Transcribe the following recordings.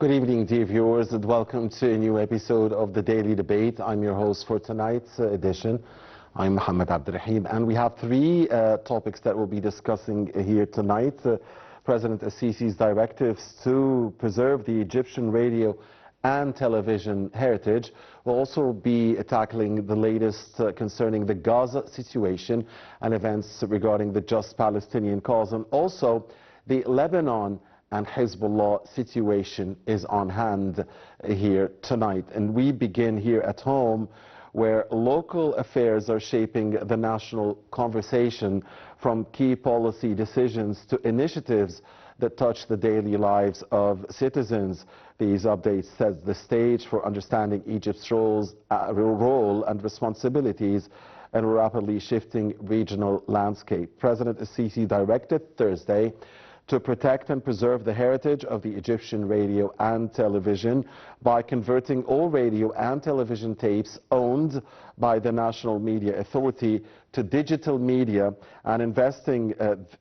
Good evening, dear viewers, and welcome to a new episode of the Daily Debate. I'm your host for tonight's edition. I'm Mohamed, and we have three topics that we'll be discussing here tonight. President Assisi's directives to preserve the Egyptian radio and television heritage. We'll also be tackling the latest concerning the Gaza situation and events regarding the just Palestinian cause, and also the Lebanon and Hezbollah situation is on hand here tonight. And we begin here at home, where local affairs are shaping the national conversation, from key policy decisions to initiatives that touch the daily lives of citizens. These updates set the stage for understanding Egypt's role and responsibilities in a rapidly shifting regional landscape. President Assisi directed Thursday to protect and preserve the heritage of the Egyptian radio and television by converting all radio and television tapes owned by the National Media Authority to digital media and investing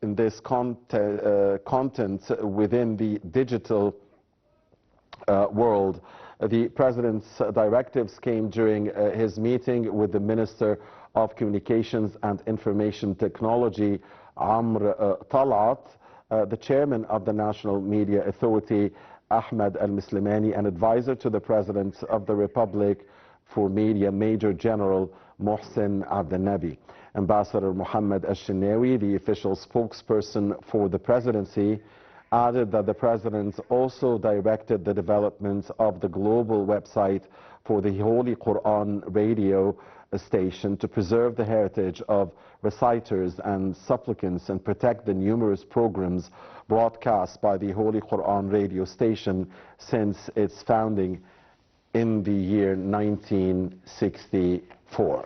in this content within the digital world. The President's directives came during his meeting with the Minister of Communications and Information Technology, Amr Talat, the chairman of the National Media Authority, Ahmed Al-Mislimani, and advisor to the President of the Republic for Media, Major General Mohsen Abdelnabi. Ambassador Mohamed Al-Shinawi, the official spokesperson for the presidency, added that the President also directed the development of the global website for the Holy Quran radio station to preserve the heritage of reciters and supplicants and protect the numerous programs broadcast by the Holy Quran radio station since its founding in the year 1964.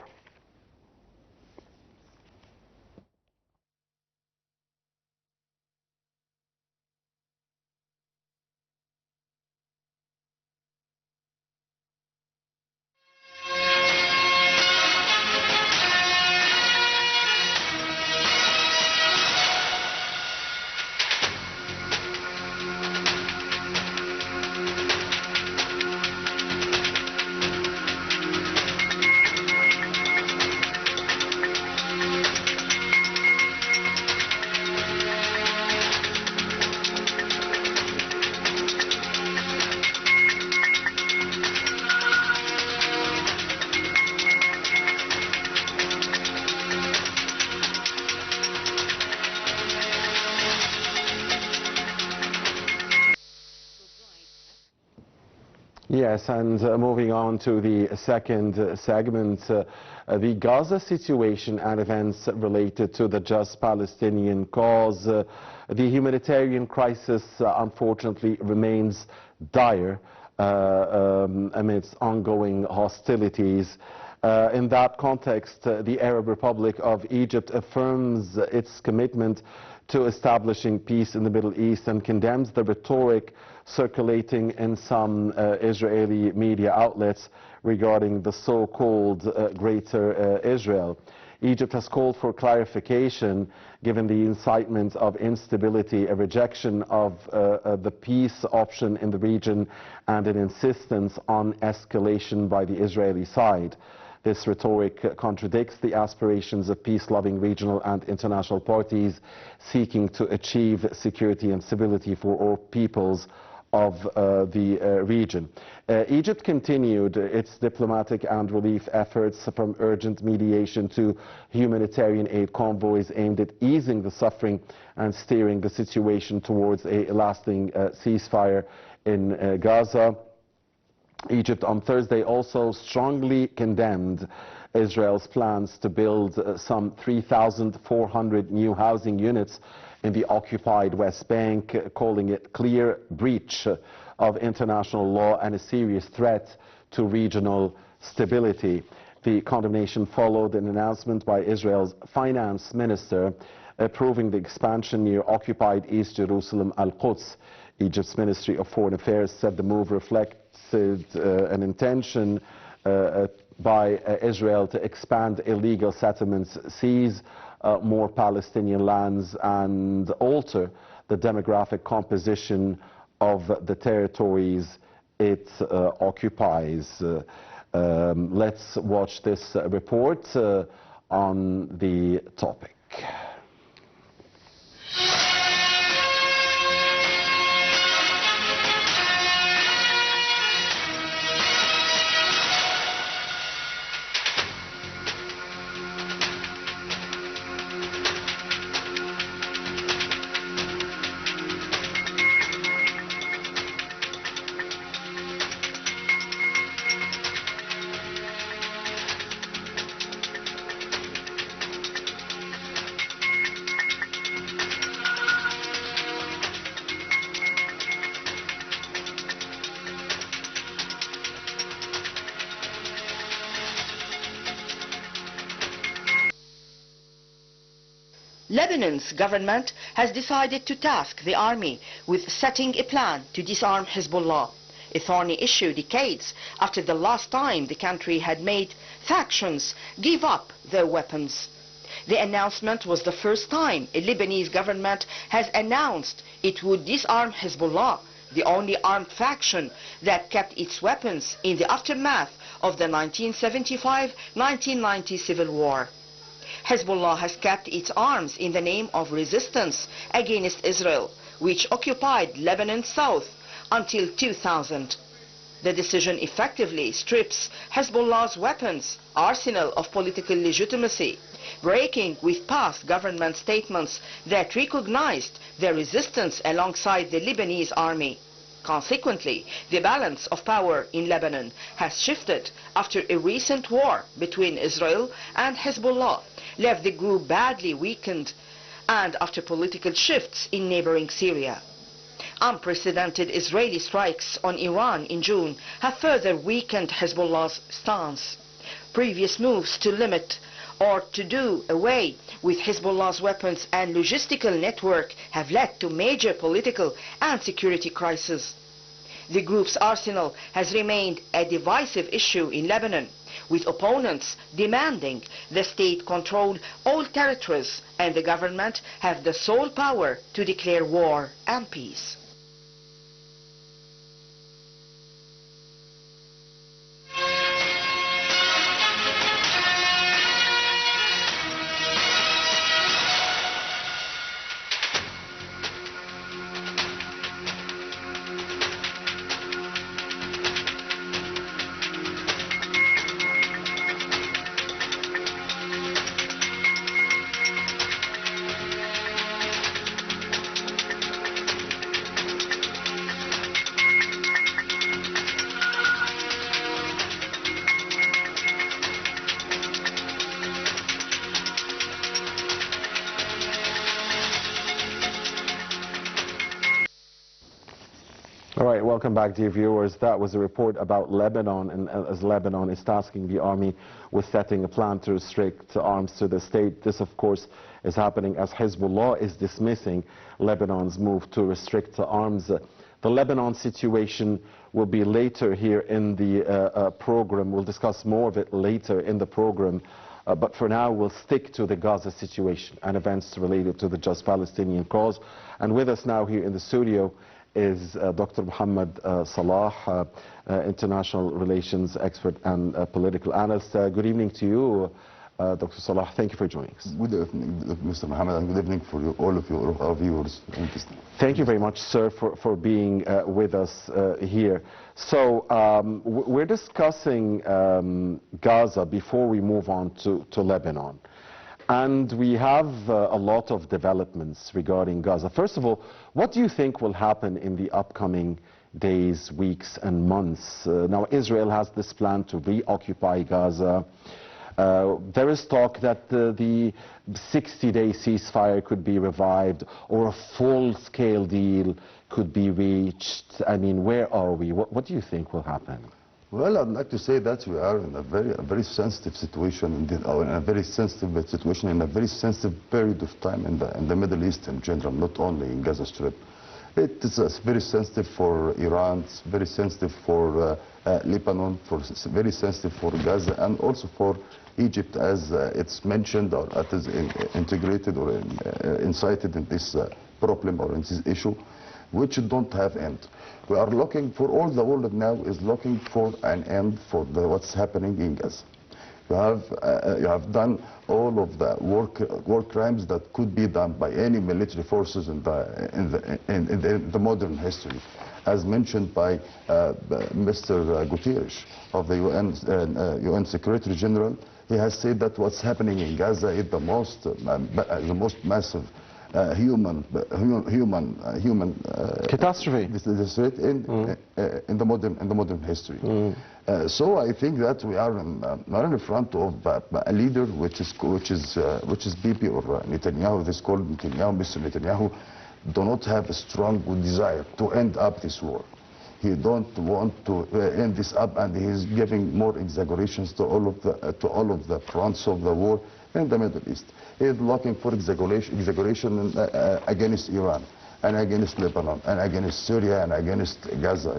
Yes, and moving on to the second segment, the Gaza situation and events related to the just Palestinian cause. The humanitarian crisis, unfortunately, remains dire amidst ongoing hostilities. In that context, the Arab Republic of Egypt affirms its commitment to establishing peace in the Middle East and condemns the rhetoric circulating in some Israeli media outlets regarding the so-called Greater Israel. Egypt has called for clarification given the incitement of instability, a rejection of the peace option in the region, and an insistence on escalation by the Israeli side. This rhetoric contradicts the aspirations of peace-loving regional and international parties seeking to achieve security and stability for all peoples of the region. Egypt continued its diplomatic and relief efforts, from urgent mediation to humanitarian aid convoys aimed at easing the suffering and steering the situation towards a lasting ceasefire in Gaza. Egypt on Thursday also strongly condemned Israel's plans to build some 3,400 new housing units in the occupied West Bank, calling it clear breach of international law and a serious threat to regional stability. The condemnation followed an announcement by Israel's finance minister approving the expansion near occupied East Jerusalem, Al-Quds. Egypt's Ministry of Foreign Affairs said the move reflected an intention by Israel to expand illegal settlements, seize more Palestinian lands, and alter the demographic composition of the territories it occupies. Let's watch this report on the topic. Lebanon's government has decided to task the army with setting a plan to disarm Hezbollah, a thorny issue decades after the last time the country had made factions give up their weapons. The announcement was the first time a Lebanese government has announced it would disarm Hezbollah, the only armed faction that kept its weapons in the aftermath of the 1975-1990 civil war. Hezbollah has kept its arms in the name of resistance against Israel, which occupied Lebanon's south until 2000. The decision effectively strips Hezbollah's weapons arsenal of political legitimacy, breaking with past government statements that recognized their resistance alongside the Lebanese army. Consequently, the balance of power in Lebanon has shifted after a recent war between Israel and Hezbollah left the group badly weakened, and after political shifts in neighboring Syria. Unprecedented Israeli strikes on Iran in June have further weakened Hezbollah's stance. Previous moves to limit or to do away with Hezbollah's weapons and logistical network have led to major political and security crises. The group's arsenal has remained a divisive issue in Lebanon, with opponents demanding the state control all territories and the government have the sole power to declare war and peace. All right, welcome back, dear viewers. That was a report about Lebanon, and as Lebanon is tasking the army with setting a plan to restrict arms to the state. This, of course, is happening as Hezbollah is dismissing Lebanon's move to restrict arms. The Lebanon situation will be later here in the program. We'll discuss more of it later in the program. But for now, we'll stick to the Gaza situation and events related to the just Palestinian cause. And with us now here in the studio is Dr. Mohamed Salah, international relations expert and political analyst. Good evening to you, Dr. Salah. Thank you for joining us. Good evening, Mr. Mohamed, and good evening for all of our viewers. Thank you very much, sir, for being with us here. So we're discussing Gaza before we move on to Lebanon. And we have a lot of developments regarding Gaza. First of all, what do you think will happen in the upcoming days, weeks, and months? Now, Israel has this plan to reoccupy Gaza. There is talk that the 60-day ceasefire could be revived, or a full-scale deal could be reached. I mean, where are we? What do you think will happen? Well, I'd like to say that we are in a very sensitive situation, in a very sensitive situation, in a very sensitive period of time in the Middle East in general, not only in Gaza Strip. It is very sensitive for Iran, it's very sensitive for Lebanon, very sensitive for Gaza, and also for Egypt, as it's mentioned, or it is integrated or incited in this problem or in this issue. which don't have end. We are looking for, all the world now is looking for an end for what's happening in Gaza. You have done all of the war crimes that could be done by any military forces in the modern history. As mentioned by Mr. Guterres of the UN Secretary General, he has said that what's happening in Gaza is the most massive human catastrophe in the modern history. So I think that we are in front of a leader which is Bibi or Netanyahu. This called Netanyahu. Mr. Netanyahu do not have a strong desire to end up this war. He don't want to end this up, and he is giving more exaggerations to all of the fronts of the war in the Middle East. He is looking for exaggeration against Iran and against Lebanon and against Syria and against Gaza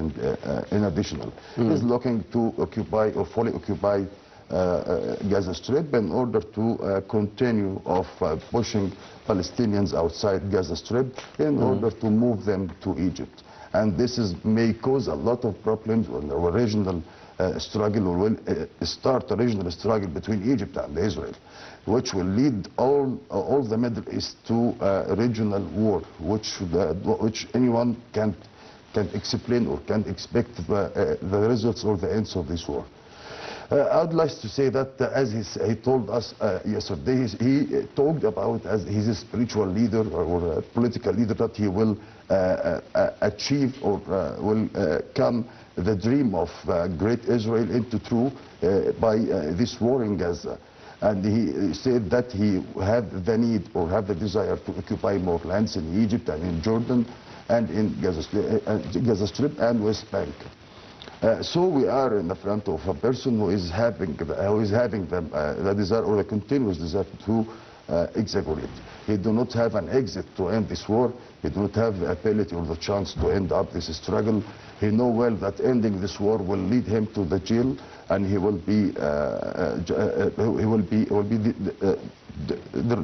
in additional. He is looking to occupy or fully occupy Gaza Strip in order to continue pushing Palestinians outside Gaza Strip in order to move them to Egypt. And this may cause a lot of problems on the regional struggle, or will start a regional struggle between Egypt and Israel, which will lead all the Middle East to a regional war, which anyone can explain or can expect the results or the ends of this war. I'd like to say that as he told us yesterday, he talked about as he's a spiritual leader or a political leader, that he will achieve or will come the dream of great Israel into true by this war in Gaza. And he said that he have the need or have the desire to occupy more lands in Egypt and in Jordan and in Gaza Strip and West Bank. So we are in the front of a person who is having the desire or the continuous desire to exaggerate. He do not have an exit to end this war. He do not have the ability or the chance to end up this struggle. He know well that ending this war will lead him to the jail, and he will be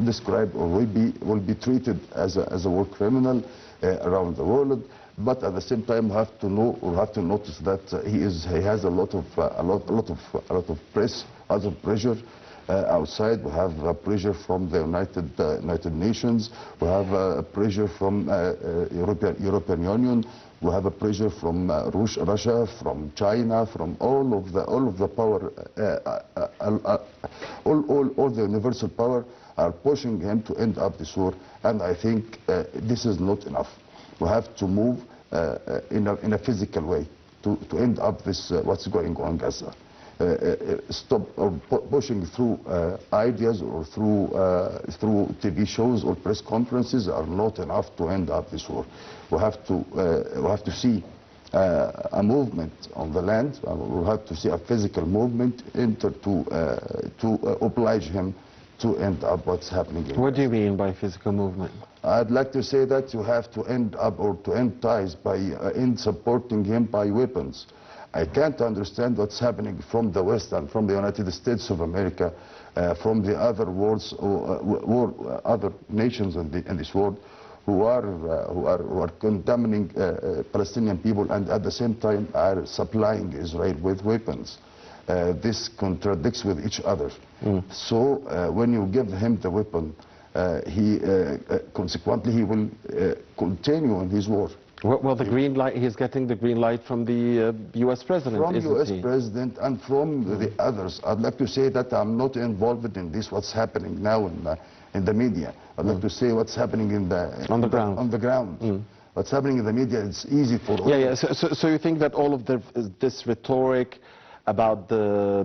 described or will be treated as a war criminal around the world. But at the same time, have to know or have to notice that he has a lot of press, a lot of pressure outside. We have pressure from the United Nations. We have pressure from European Union. We have a pressure from Russia, from China, from all of the power, all the universal power are pushing him to end up this war. And I think this is not enough. We have to move in a physical way to end up this what's going on in Gaza. Stop or pushing through ideas or through TV shows or press conferences are not enough to end up this war. We have to see a movement on the land. We have to see a physical movement to oblige him to end up what's happening. What do you mean by physical movement? I'd like to say that you have to end up or to end ties by in supporting him by weapons. I can't understand what's happening from the West and from the United States of America, from the other worlds or other nations in this world who are condemning Palestinian people and at the same time are supplying Israel with weapons. This contradicts with each other. So when you give him the weapon, consequently he will continue in his war. Well, the green light, he's getting the green light from the U.S. president, from isn't U.S. he? president and from the others. I'd like to say that I'm not involved in this, what's happening now in the media. I'd like to say what's happening on the ground. What's happening in the media, it's easy for all. So you think that all of this rhetoric about the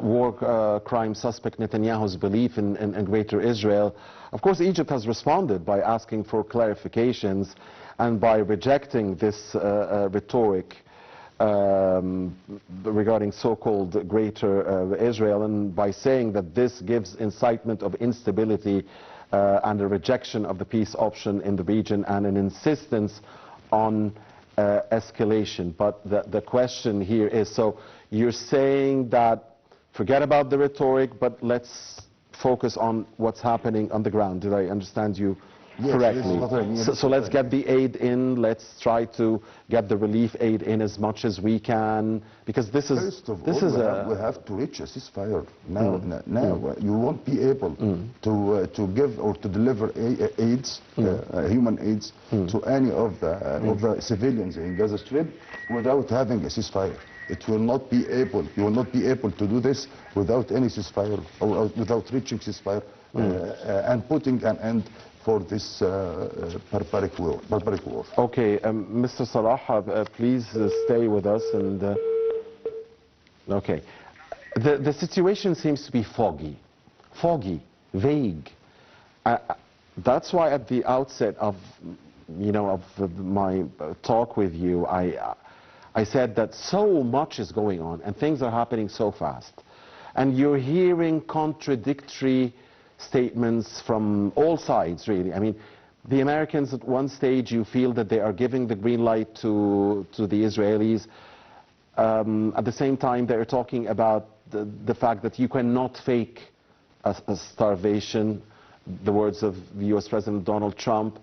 war crime suspect Netanyahu's belief in Greater Israel, of course Egypt has responded by asking for clarifications and by rejecting this rhetoric regarding so-called Greater Israel, and by saying that this gives incitement of instability and a rejection of the peace option in the region and an insistence on escalation. But the question here is, so you're saying that forget about the rhetoric, but let's focus on what's happening on the ground. Did I understand you Yes, correctly. this is what I mean. So let's get the aid in. Let's try to get the relief aid in as much as we can, because this is First of all, we have to reach a ceasefire now. Now you won't be able to give or to deliver aids, human aids, to any of the civilians in Gaza Strip without having a ceasefire. It will not be able. You will not be able to do this without any ceasefire or without reaching ceasefire and putting an end for this barbaric war. Okay, Mr. Salah, please stay with us. And okay, the situation seems to be foggy, vague. That's why at the outset of my talk with you, I said that so much is going on and things are happening so fast, and you're hearing contradictory statements from all sides, really. I mean, the Americans at one stage, you feel that they are giving the green light to the Israelis. At the same time, they're talking about the fact that you cannot fake a starvation, the words of the US President Donald Trump.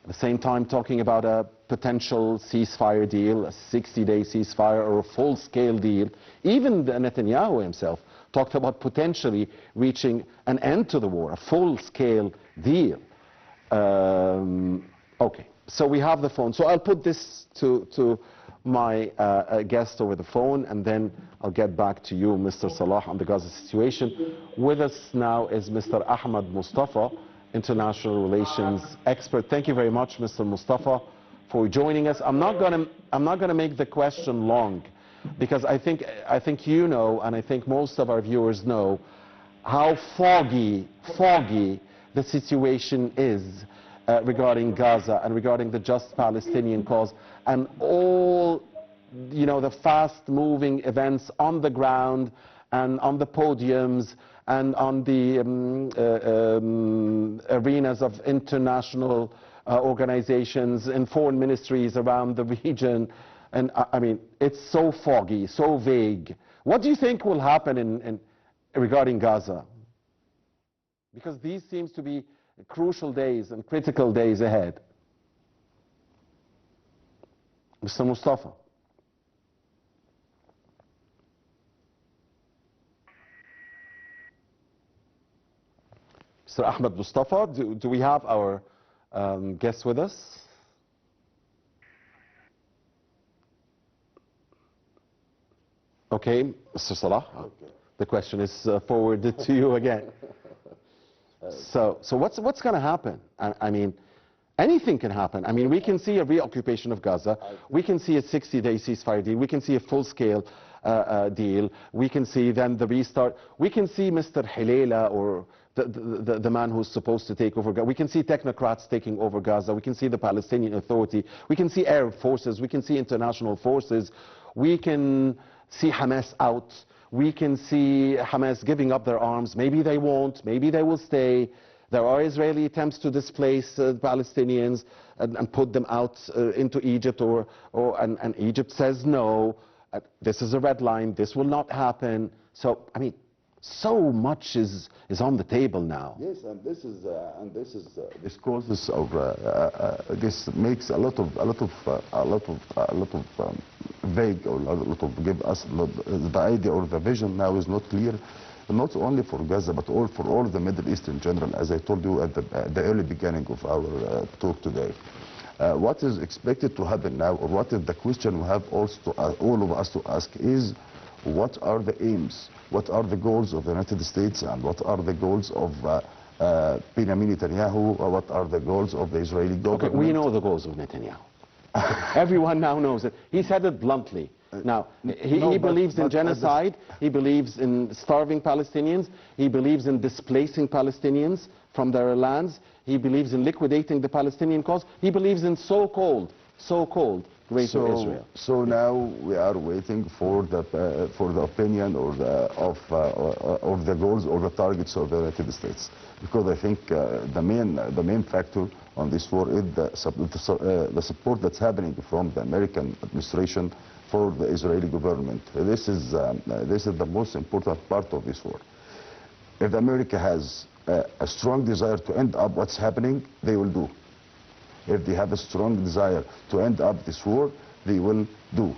At the same time, talking about a potential ceasefire deal, a 60-day ceasefire or a full-scale deal. Even Netanyahu himself talked about potentially reaching an end to the war, a full-scale deal. Okay, so we have the phone. So I'll put this to my guest over the phone, and then I'll get back to you, Mr. Salah, on the Gaza situation. With us now is Mr. Ahmed Mustafa, international relations expert. Thank you very much, Mr. Mustafa, for joining us. I'm not gonna make the question long, because I think you know, and I think most of our viewers know, how foggy the situation is regarding Gaza and regarding the just Palestinian cause, and all the fast-moving events on the ground and on the podiums and on the arenas of international organizations and foreign ministries around the region. And I mean, it's so foggy, so vague. What do you think will happen regarding Gaza? Because these seems to be crucial days and critical days ahead. Mr. Mustafa. Mr. Ahmed Mustafa, do we have our guest with us? Okay, Mr. Salah, the question is forwarded to you again. So what's going to happen? I mean, anything can happen. I mean, we can see a reoccupation of Gaza. We can see a 60-day ceasefire deal. We can see a full-scale deal. We can see then the restart. We can see Mr. Hilela, or the man who's supposed to take over Gaza. We can see technocrats taking over Gaza. We can see the Palestinian Authority. We can see Arab forces. We can see international forces. We can see Hamas out. We can see Hamas giving up their arms. Maybe they won't. Maybe they will stay. There are Israeli attempts to displace Palestinians and put them out into Egypt, and Egypt says no. This is a red line. This will not happen. So, I mean, so much is on the table now. Yes, and this causes this makes a lot of vague, or a lot of give us the idea or the vision now is not clear, not only for Gaza but for all the Middle East in general. As I told you at the early beginning of our talk today, what is expected to happen now, or what is the question we have also all of us to ask, is what are the aims, what are the goals of the United States, and what are the goals of Benjamin Netanyahu, or what are the goals of the Israeli government? Okay, we know the goals of Netanyahu. Everyone now knows it. He said it bluntly. Now, he believes in genocide, he believes in starving Palestinians, he believes in displacing Palestinians from their lands, he believes in liquidating the Palestinian cause, he believes in so-called Greater Israel. So now we are waiting for the opinion of the goals or the targets of the United States, because I think the main factor on this war is the support that's happening from the American administration for the Israeli government. This is the most important part of this war. If America has a strong desire to end up what's happening, they will do. If they have a strong desire to end up this war, they will do.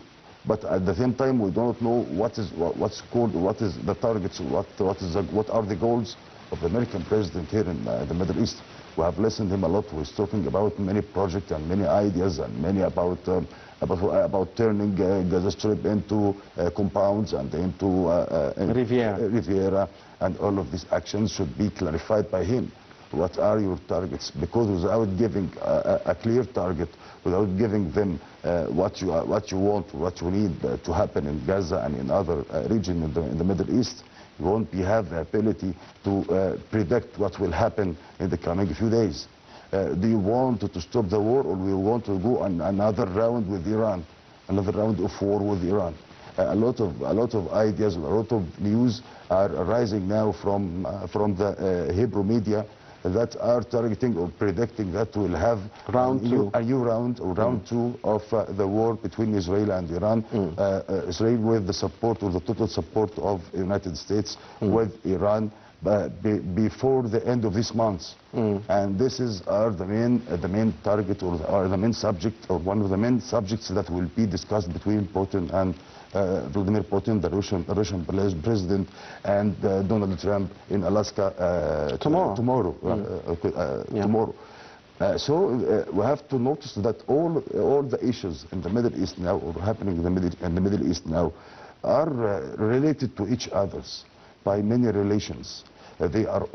But at the same time, we don't know what is the targets, what are the goals of the American president here in the Middle East. We have listened to him a lot. He's talking about many projects and many ideas and many about turning Gaza Strip into compounds and into Riviera, and all of these actions should be clarified by him. What are your targets? Because without giving a clear target, without giving them what you want, what you need to happen in Gaza and in other regions in the Middle East, you won't have the ability to predict what will happen in the coming few days. Do you want to stop the war, or do you want to go on another round with Iran, another round of war with Iran? A lot of ideas, a lot of news are rising now from the Hebrew media that are targeting or predicting that we'll have a new round or round two of the war between Israel and Iran. Israel with the support or the total support of the United States with Iran before the end of this month. And this is the main target or the main subject, or one of the main subjects that will be discussed between Putin and Vladimir Putin, the Russian president, and Donald Trump in Alaska tomorrow. Tomorrow. So we have to notice that all the issues in the Middle East now, or happening in the Middle East now, are related to each others by many relations. They are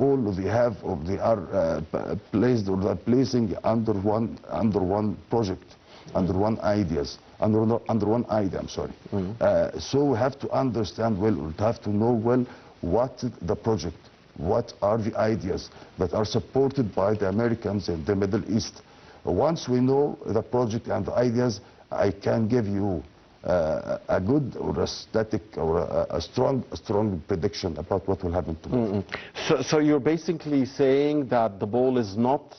placed, or they are placing under one project, under one idea. I'm sorry. So we have to understand well, we have to know well what the project, what are the ideas that are supported by the Americans in the Middle East. Once we know the project and the ideas, I can give you a good or a static or a strong prediction about what will happen tomorrow. So you're basically saying that the ball is not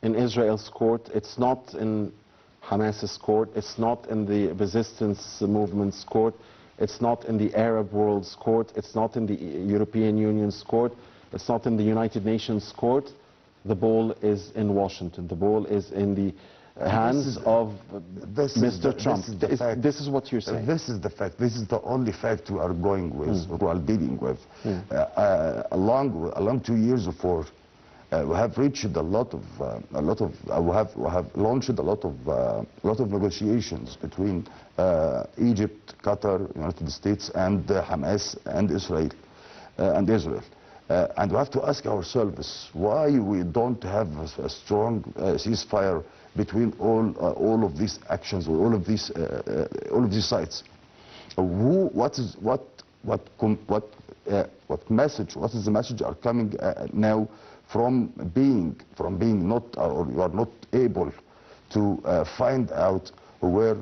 in Israel's court, it's not in Hamas's court, it's not in the resistance movement's court, it's not in the Arab world's court, it's not in the European Union's court, it's not in the United Nations court. The ball is in Washington. The ball is in the hands of Mr. Trump. This is what you're saying. This is the fact. This is the only fact we are going with, or we are dealing with. Along 2 years before, we have reached we have launched a lot of negotiations between Egypt, Qatar, United States, and Hamas and Israel. And we have to ask ourselves why we don't have a strong ceasefire between all of these actions, or all of these sides. What is the message are coming now from being not, or you are not able to find out where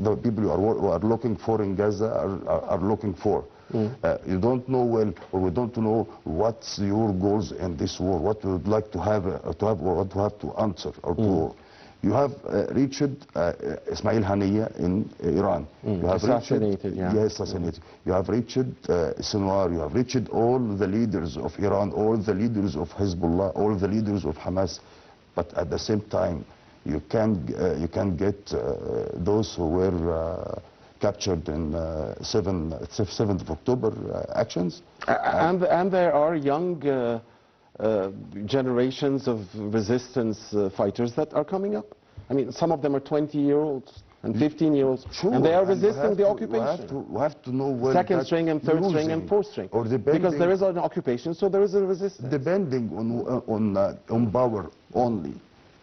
the people who are looking for in Gaza are looking for. You don't know well, or we don't know what's your goals in this war, what you would like to have, or what you have to answer or to war. You have reached Ismail Haniyeh in Iran. You have assassinated, assassinated. You have reached Sinwar. You have reached all the leaders of Iran, all the leaders of Hezbollah, all the leaders of Hamas. But at the same time, you can get those who were captured in 7th of October actions. And there are young generations of resistance fighters that are coming up. I mean, some of them are 20-year-olds and 15-year-olds, and they are resisting the occupation. We have to know where second string and third string and fourth string, because there is an occupation, so there is a resistance. Depending on power only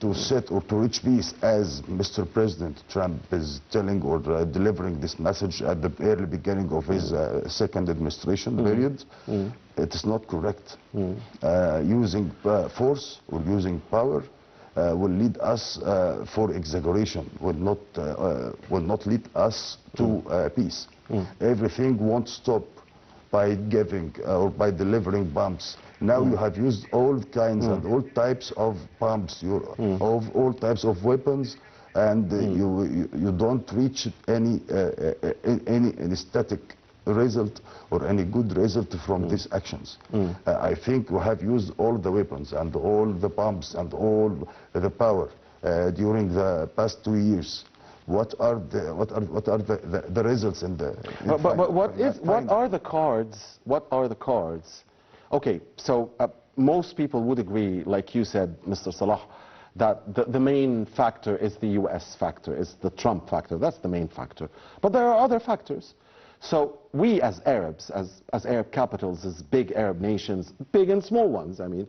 to set or to reach peace, as Mr. President Trump is telling or delivering this message at the early beginning of his second administration period, it is not correct. Using force or using power will lead us for exaggeration, will not lead us to peace. Everything won't stop by giving or by delivering bombs. Now you have used all kinds and all types of bombs, of all types of weapons, and you don't reach any static result or any good result from these actions. I think we have used all the weapons and all the bombs and all the power during the past 2 years. What are the results in the? What are the cards? What are the cards? Okay, so most people would agree, like you said, Mr. Salah, that the main factor is the U.S. factor, is the Trump factor. That's the main factor. But there are other factors. So we as Arabs, as Arab capitals, as big Arab nations, big and small ones, I mean.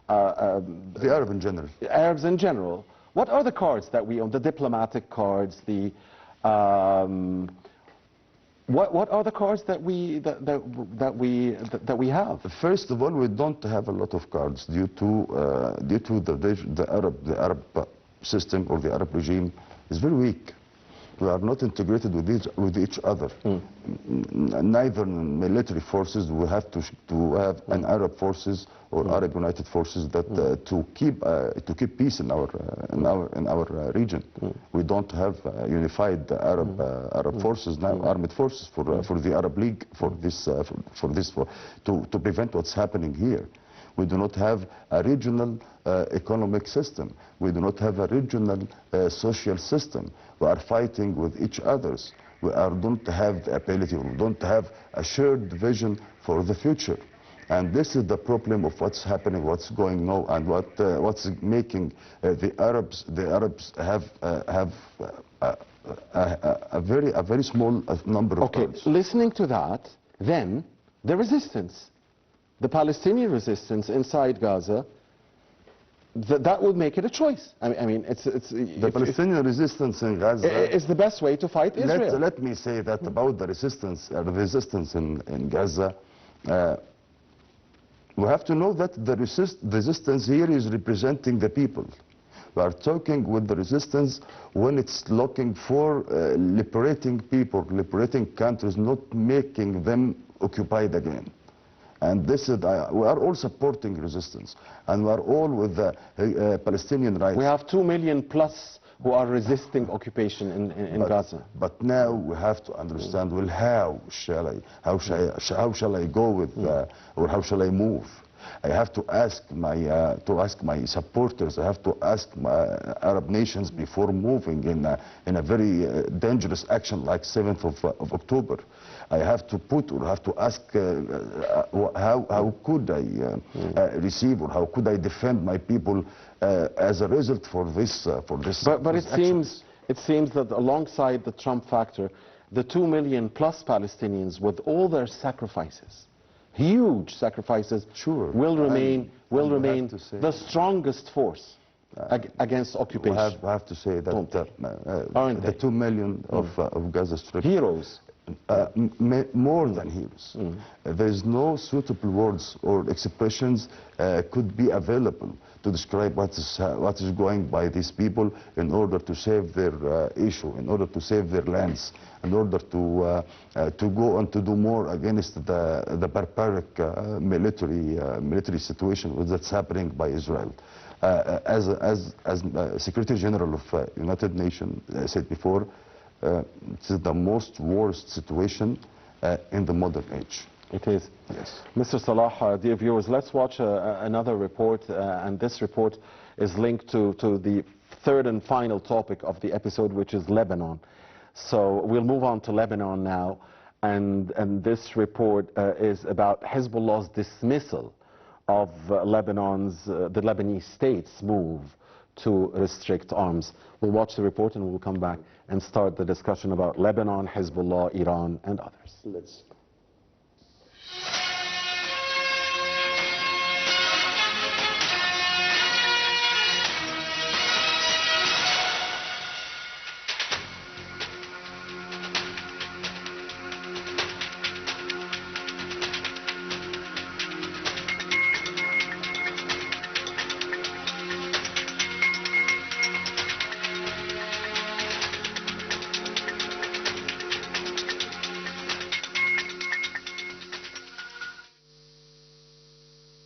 The Arab in general. Arabs in general. What are the cards that we own? The diplomatic cards, the... What are the cards that we have? First of all, we don't have a lot of cards due to the Arab system or the Arab regime is very weak. We are not integrated with each other. Neither military forces. We have to have an Arab forces or Arab United Forces that to keep peace in our region. We don't have unified Arab forces now, armed forces for the Arab League to prevent what's happening here. We do not have a regional economic system. We do not have a regional social system. We are fighting with each other. We don't have the ability, we don't have a shared vision for the future. And this is the problem of what's happening, what's going on, and what's making the Arabs have a very small number of cards. Listening to that, then the resistance. The Palestinian resistance inside Gaza, that would make it a choice. I mean, the Palestinian resistance in Gaza is the best way to fight Israel. Let me say that about the resistance in Gaza. We have to know that the resistance here is representing the people. We are talking with the resistance when it's looking for liberating people, liberating countries, not making them occupied again. And this is, we are all supporting resistance, and we are all with the Palestinian rights. We have 2 million plus who are resisting occupation in Gaza. But now we have to understand, well, how shall I go with, or how shall I move? I have to ask my supporters. I have to ask my Arab nations before moving in a very dangerous action like 7th of October. I have to ask how could I receive, or how could I defend my people as a result for this. But it seems that alongside the Trump factor, the 2 million plus Palestinians, with all their sacrifices, huge sacrifices, will remain the strongest force against occupation. We have to say that the 2 million of Gaza Strip heroes. More than heroes. There is no suitable words or expressions could be available to describe what is going by these people in order to save their issue, in order to save their lands, in order to go on to do more against the barbaric military situation that's happening by Israel. As Secretary General of United Nations said before, it is the most worst situation in the modern age. It is. Yes. Mr. Salah, dear viewers, let's watch another report, and this report is linked to the third and final topic of the episode, which is Lebanon. So we'll move on to Lebanon now, and this report is about Hezbollah's dismissal of the Lebanese state's move to restrict arms. We'll watch the report and we'll come back and start the discussion about Lebanon, Hezbollah, Iran, and others. Let's.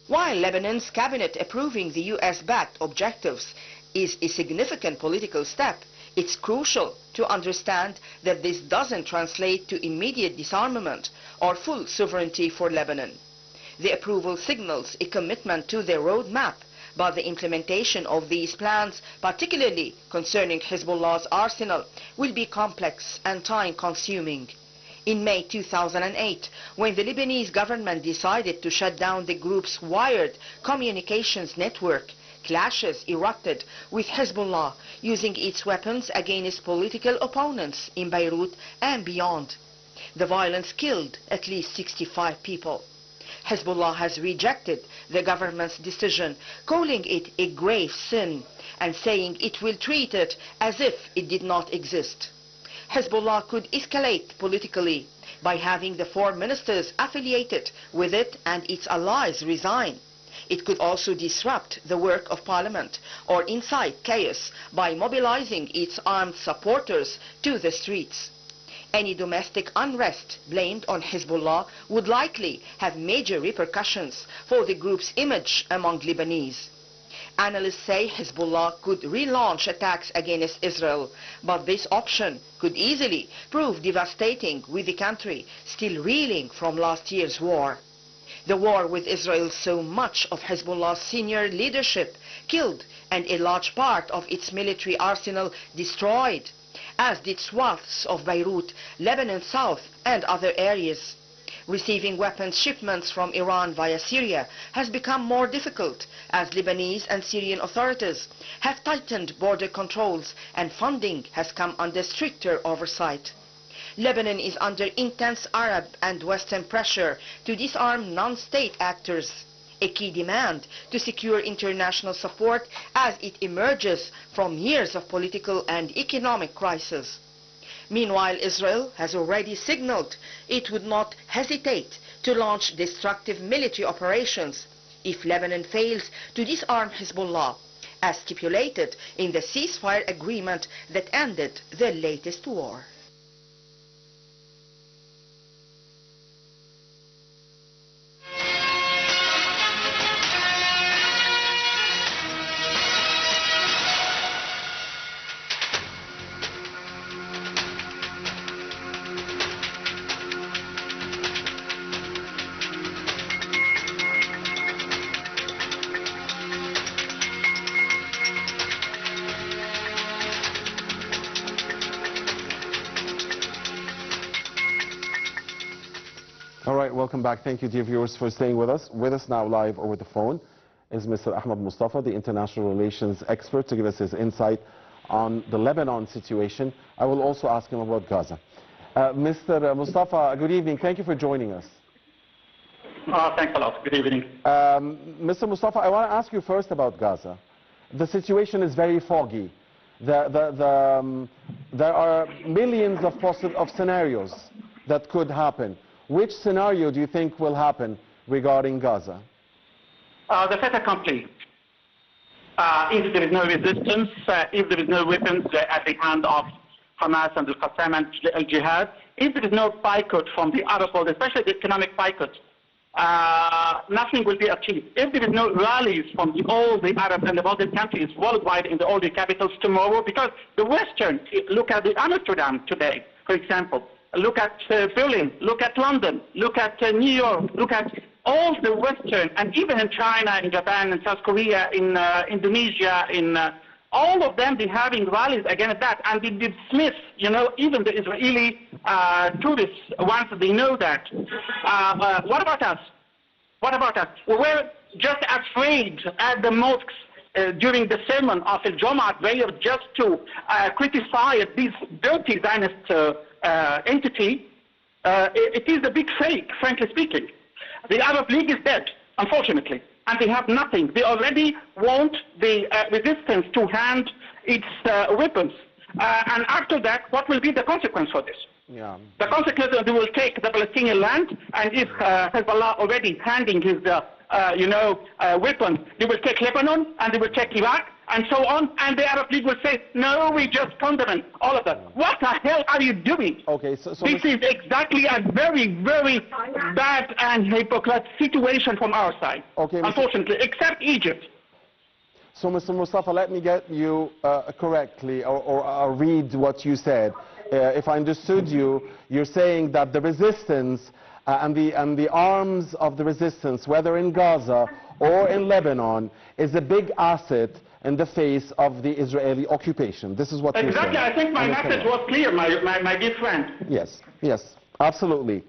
While Lebanon's cabinet approving the US-backed objectives is a significant political step, It's crucial to understand that this doesn't translate to immediate disarmament or full sovereignty for Lebanon. The approval signals a commitment to the roadmap, but the implementation of these plans, particularly concerning Hezbollah's arsenal, will be complex and time-consuming. In May 2008, when the Lebanese government decided to shut down the group's wired communications network, clashes erupted with Hezbollah using its weapons against political opponents in Beirut and beyond. The violence killed at least 65 people. Hezbollah has rejected the government's decision, calling it a grave sin and saying it will treat it as if it did not exist. Hezbollah could escalate politically by having the 4 ministers affiliated with it and its allies resign. It could also disrupt the work of parliament or incite chaos by mobilizing its armed supporters to the streets. Any domestic unrest blamed on Hezbollah would likely have major repercussions for the group's image among Lebanese. Analysts say Hezbollah could relaunch attacks against Israel, but this option could easily prove devastating with the country still reeling from last year's war. The war with Israel saw much of Hezbollah's senior leadership killed and a large part of its military arsenal destroyed, as did swaths of Beirut, Lebanon South and other areas. Receiving weapons shipments from Iran via Syria has become more difficult as Lebanese and Syrian authorities have tightened border controls and funding has come under stricter oversight. Lebanon is under intense Arab and Western pressure to disarm non-state actors, a key demand to secure international support as it emerges from years of political and economic crisis. Meanwhile, Israel has already signaled it would not hesitate to launch destructive military operations if Lebanon fails to disarm Hezbollah, as stipulated in the ceasefire agreement that ended the latest war. All right, welcome back. Thank you, dear viewers, for staying with us. With us now live over the phone is Mr. Ahmed Mustafa, the international relations expert, to give us his insight on the Lebanon situation. I will also ask him about Gaza. Mr. Mustafa, good evening. Thank you for joining us. Thanks a lot. Good evening. Mr. Mustafa, I want to ask you first about Gaza. The situation is very foggy. There are millions of scenarios that could happen. Which scenario do you think will happen regarding Gaza? The fait accompli. If there is no resistance, if there is no weapons at the hand of Hamas and Al-Qassam and Al-Jihad, if there is no boycott from the Arab world, especially the economic boycott, nothing will be achieved. If there is no rallies from all the Arab and the Muslim countries worldwide in all the capitals tomorrow, because the Western, look at the Amsterdam today, for example, look at Berlin, look at London, look at New York, look at all the Western, and even in China, in Japan, in South Korea, in Indonesia, in all of them, they're having rallies against that, and they dismiss, even the Israeli tourists, once they know that. What about us? What about us? We were just afraid at the mosques during the sermon of Al-Jum'ah prayer just to criticize this dirty Zionist entity. It is a big fake, frankly speaking. The Arab League is dead, unfortunately, and they have nothing. They already want the resistance to hand its weapons. And after that, what will be the consequence for this? Yeah. The consequence is they will take the Palestinian land, and if Hezbollah already handing his weapons, they will take Lebanon, and they will take Iraq, and so on, and the Arab League will say, no, we just condemn all of that. What the hell are you doing? Okay, so this is exactly a very, very bad and hypocrite situation from our side, okay, unfortunately, except Egypt. So, Mr. Mustafa, let me get you correctly or read what you said. If I understood you, you're saying that the resistance and the arms of the resistance, whether in Gaza or in Lebanon, is a big asset in the face of the Israeli occupation. This is what you're saying. Exactly. I think my message was clear, my dear friend. Yes, yes, absolutely.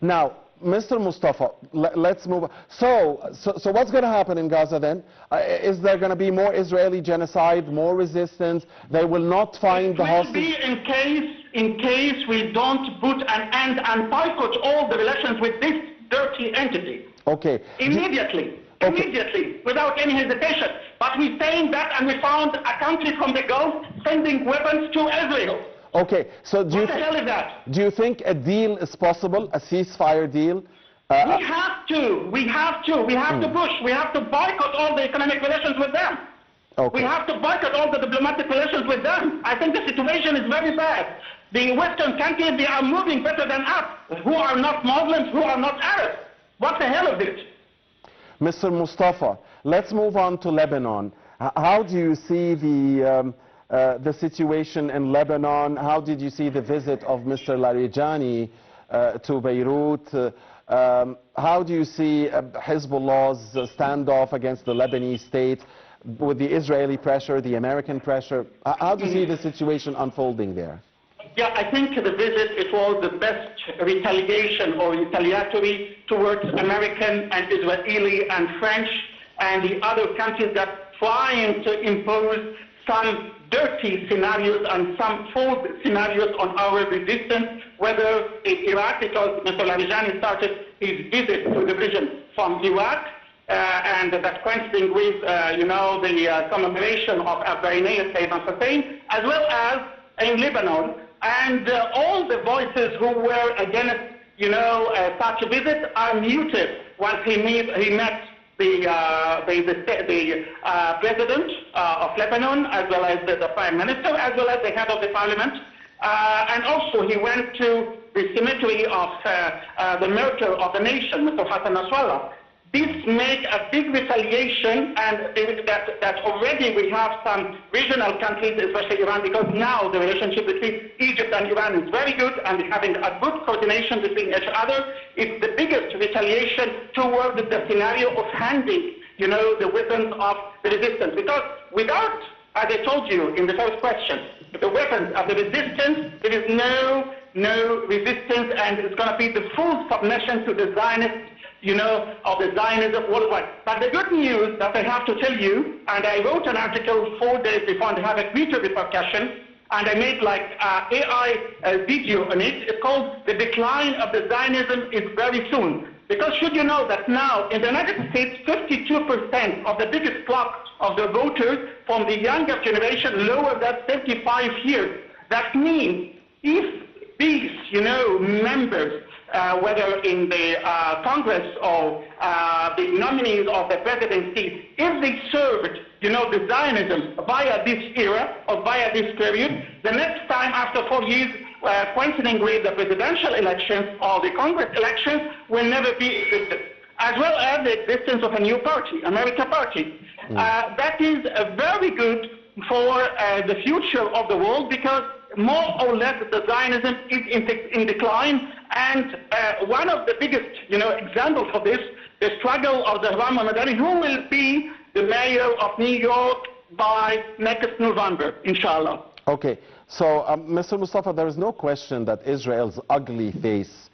Now, Mr. Mustafa, let's move on. So what's going to happen in Gaza then? Is there going to be more Israeli genocide, more resistance? They will not find the hostage? It will be in case we don't put an end and boycott all the relations with this dirty entity. Okay. Immediately. Okay. Immediately, without any hesitation. But we're saying that, and we found a country from the Gulf sending weapons to Israel. Okay, so What the hell is that? do you think a deal is possible, a ceasefire deal? We have to push. We have to boycott all the economic relations with them. Okay. We have to boycott all the diplomatic relations with them. I think the situation is very bad. The Western countries, they are moving better than us, who are not Muslims, who are not Arabs. What the hell is it? Mr. Mustafa, let's move on to Lebanon. How do you see the situation in Lebanon? How did you see the visit of Mr. Larijani to Beirut? How do you see Hezbollah's standoff against the Lebanese state with the Israeli pressure, the American pressure? How do you see the situation unfolding there? Yeah, I think the visit, it was the best retaliation or retaliatory towards American and Israeli and French and the other countries that trying to impose some dirty scenarios and some false scenarios on our resistance, whether in Iraq, because Mr. Larijani started his visit to the region from Iraq, and that coinciding with, the commemoration of Afghanistan, Saddam Hussein, as well as in Lebanon. And all the voices who were against, such a visit are muted once he met the president of Lebanon, as well as the prime minister, as well as the head of the parliament. And also he went to the cemetery of the murder of the nation, Mr. Hassan Nasrallah. This makes a big retaliation, and that already we have some regional countries, especially Iran, because now the relationship between Egypt and Iran is very good, and having a good coordination between each other. It's the biggest retaliation towards the scenario of handing, the weapons of the resistance. Because without, as I told you in the first question, the weapons of the resistance, there is no resistance, and it's going to be the full submission to the Zionist, of the Zionism worldwide. But the good news that I have to tell you, and I wrote an article 4 days before and have a Twitter repercussion, and I made like AI video on it. It's called "The Decline of the Zionism is Very Soon." Because should you know that now in the United States, 52% of the biggest block of the voters from the younger generation lower than 35 years. That means if these, members, whether in the Congress or the nominees of the presidency, if they served, the Zionism via this era or via this period, the next time after 4 years, coinciding with the presidential elections or the Congress elections, will never be existed. As well as the existence of a new party, America Party. That is very good for the future of the world, because more or less the Zionism is in decline, and one of the biggest, examples of this, the struggle of the Rahman Madani, who will be the mayor of New York by next November, inshallah. Okay, so Mr. Mustafa, there is no question that Israel's ugly face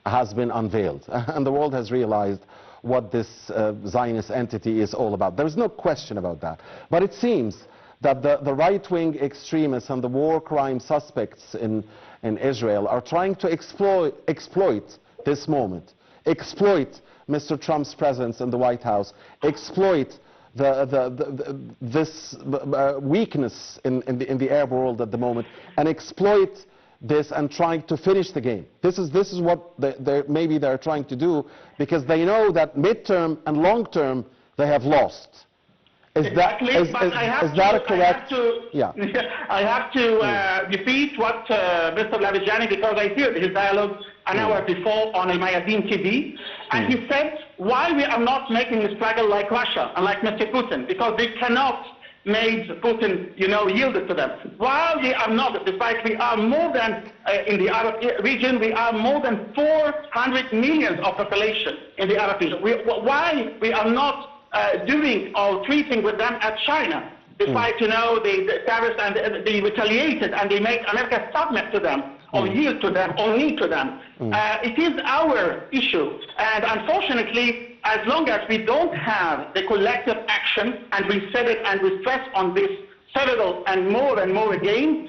has been unveiled, and the world has realized what this Zionist entity is all about. There is no question about that. But it seems that the right-wing extremists and the war crime suspects in Israel are trying to exploit this moment, exploit Mr. Trump's presence in the White House, exploit this weakness in the Arab world at the moment, and exploit this and trying to finish the game. This is what maybe they're trying to do, because they know that midterm and long term they have lost. Is that a correct? I have to repeat what Mr. Larijani, because I heard his dialogue an hour before on Al Mayadeen TV, and he said why we are not making a struggle like Russia and like Mr. Putin, because they cannot make Putin, yielded to them. While we are not, despite we are more than, in the Arab region, we are more than 400 million of population in the Arab region. Why we are not doing or treating with them as China, despite, the terrorists and they retaliated and they make America submit to them, or yield to them, or knee to them. It is our issue, and unfortunately, as long as we don't have the collective action, and we said it and we stress on this several and more again,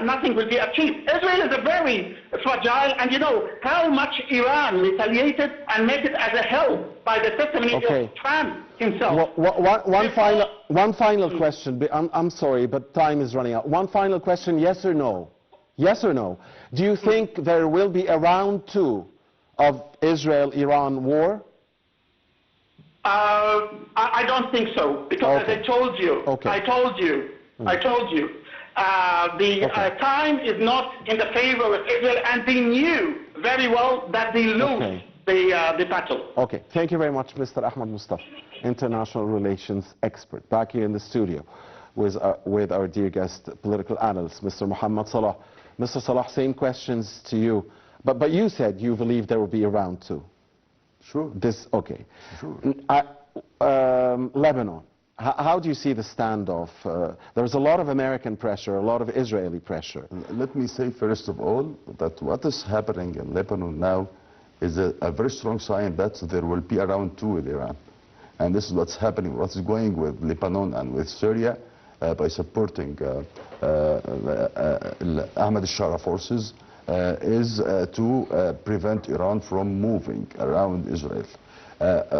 nothing will be achieved. Israel is a very fragile, and how much Iran retaliated and made it as a help by the testimony of Trump himself. One final question. I'm sorry, but time is running out. One final question, yes or no? Yes or no? Do you think there will be a round 2 of Israel-Iran war? I don't think so, because as I told you, the time is not in the favor of Israel, and they knew very well that they lose the battle. Okay, thank you very much, Mr. Ahmed Mustafa, international relations expert, back here in the studio with our dear guest, political analyst, Mr. Mohamed Salah. Mr. Salah, same questions to you, but you said you believe there will be a round 2. Sure. Sure. Lebanon, how do you see the standoff? There's a lot of American pressure, a lot of Israeli pressure. Let me say, first of all, that what is happening in Lebanon now is a very strong sign that there will be a round 2 with Iran. And this is what's happening, what's going with Lebanon and with Syria by supporting Ahmed al-Shara forces. Is to prevent Iran from moving around Israel.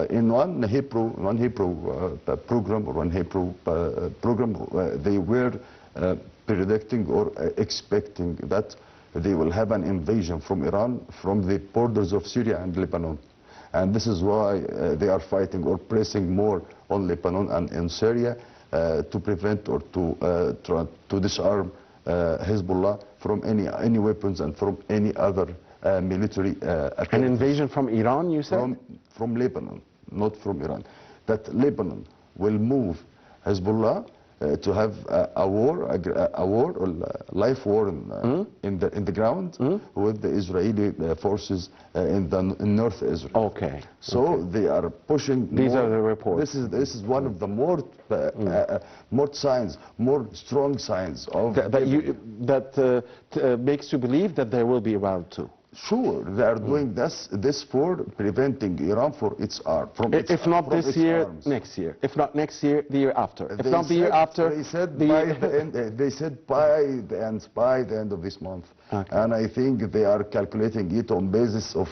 In one Hebrew program, or one Hebrew program, they were predicting or expecting that they will have an invasion from Iran from the borders of Syria and Lebanon. And this is why they are fighting or pressing more on Lebanon and in Syria to prevent or to disarm Hezbollah from any weapons and from any other military activities. An invasion from Iran, you said? From Lebanon, not from Iran. That Lebanon will move Hezbollah to have a war or life war in the ground with the Israeli forces in North Israel. Okay. So they are pushing. These are the reports. This is one of the more signs, more strong signs of that makes you believe that there will be a round 2. Sure, they are doing this for preventing Iran for its arm. If not this year, next year. If not next year, the year after. If not the year after, they said by the end. They said by the end of this month. Okay. And I think they are calculating it on basis of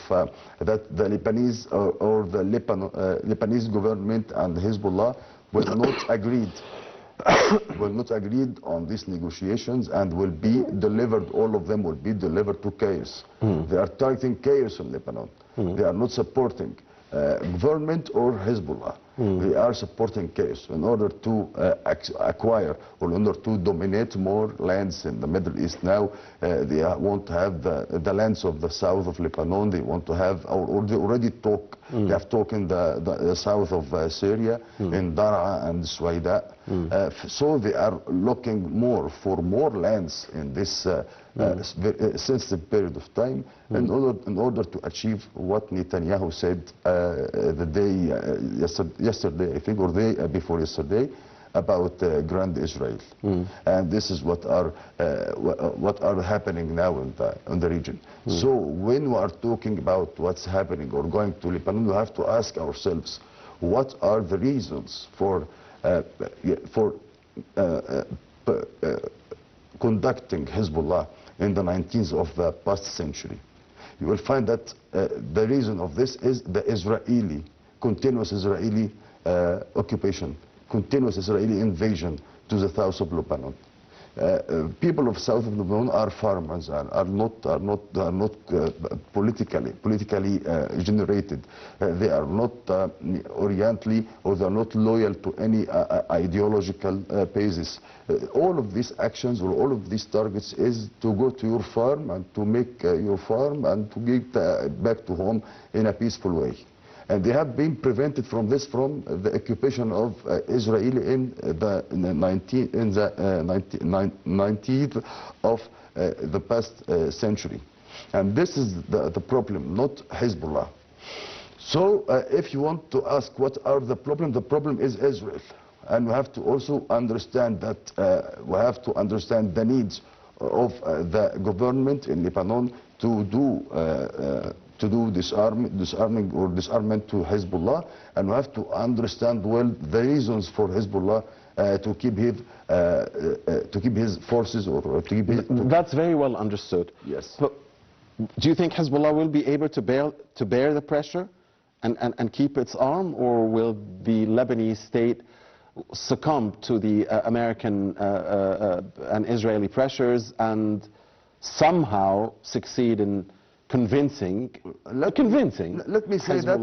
that the Lebanese or the Lebanese government and Hezbollah will not agreed on these negotiations and will be delivered, all of them will be delivered to chaos. They are targeting chaos in Lebanon. They are not supporting government or Hezbollah. They are supporting chaos in order to acquire or in order to dominate more lands in the Middle East. Now they want to have the lands of the south of Lebanon. They want to have, or they already talk. They have talked in the south of Syria, in Daraa and Suwaida. So they are looking for more lands in this sensitive period of time in order to achieve what Netanyahu said the day yesterday, I think, or the day before yesterday, about Grand Israel. And this is what are happening now in the region. So when we are talking about what's happening or going to Lebanon, we have to ask ourselves, what are the reasons for conducting Hezbollah in the 19th of the past century? You will find that the reason of this is the continuous Israeli occupation, continuous Israeli invasion to the south of Lebanon. People of south of Lebanon are farmers, are not politically generated. They are not orientally, or they are not loyal to any ideological basis. All of these actions or all of these targets is to go to your farm and to make your farm and to get back to home in a peaceful way. And they have been prevented from this from the occupation of Israel in the 19th of the past century. And this is the problem, not Hezbollah. So if you want to ask what are the problem is Israel. And we have to also understand that we have to understand the needs of the government in Lebanon to do disarming or disarmament to Hezbollah, and we have to understand well the reasons for Hezbollah to keep his forces or to keep his. That's very well understood. Yes. But do you think Hezbollah will be able to bear the pressure and keep its arm, or will the Lebanese state succumb to the American and Israeli pressures and somehow succeed in convincing? Let me say that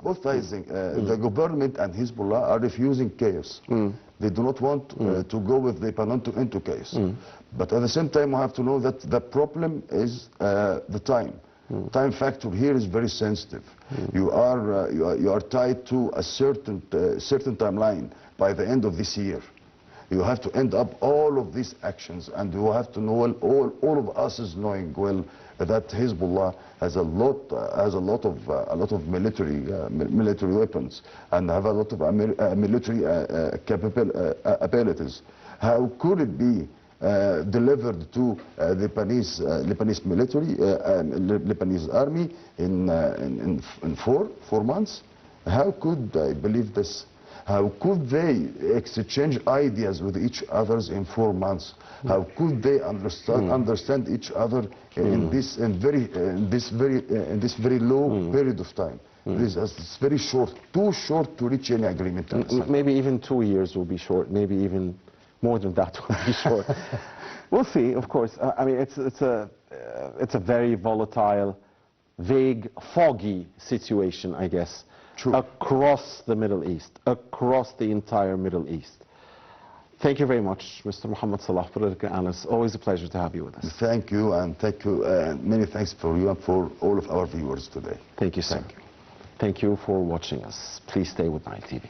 both sides, the government and Hezbollah are refusing chaos. They do not want to go with Lebanon into chaos. But at the same time, we have to know that the problem is the time. Time factor here is very sensitive. You are tied to a certain timeline by the end of this year. You have to end up all of these actions, and you have to know all of us is knowing well that Hezbollah has a lot of military weapons and have a lot of military abilities. How could it be delivered to Lebanese military, Lebanese army in 4 months? How could I believe this? How could they exchange ideas with each other in 4 months? How could they understand each other in this very low period of time? It's very short, too short to reach any agreement. Maybe even 2 years will be short. Maybe even more than that will be short. We'll see, of course. I mean, it's a very volatile, vague, foggy situation, I guess. True. Across the Middle East, across the entire Middle East. Thank you very much, Mr. Mohamed Salah, political analyst. Always a pleasure to have you with us. Thank you, and thank you. Many thanks for you and for all of our viewers today. Thank you, sir. Thank you for watching us. Please stay with Nile TV.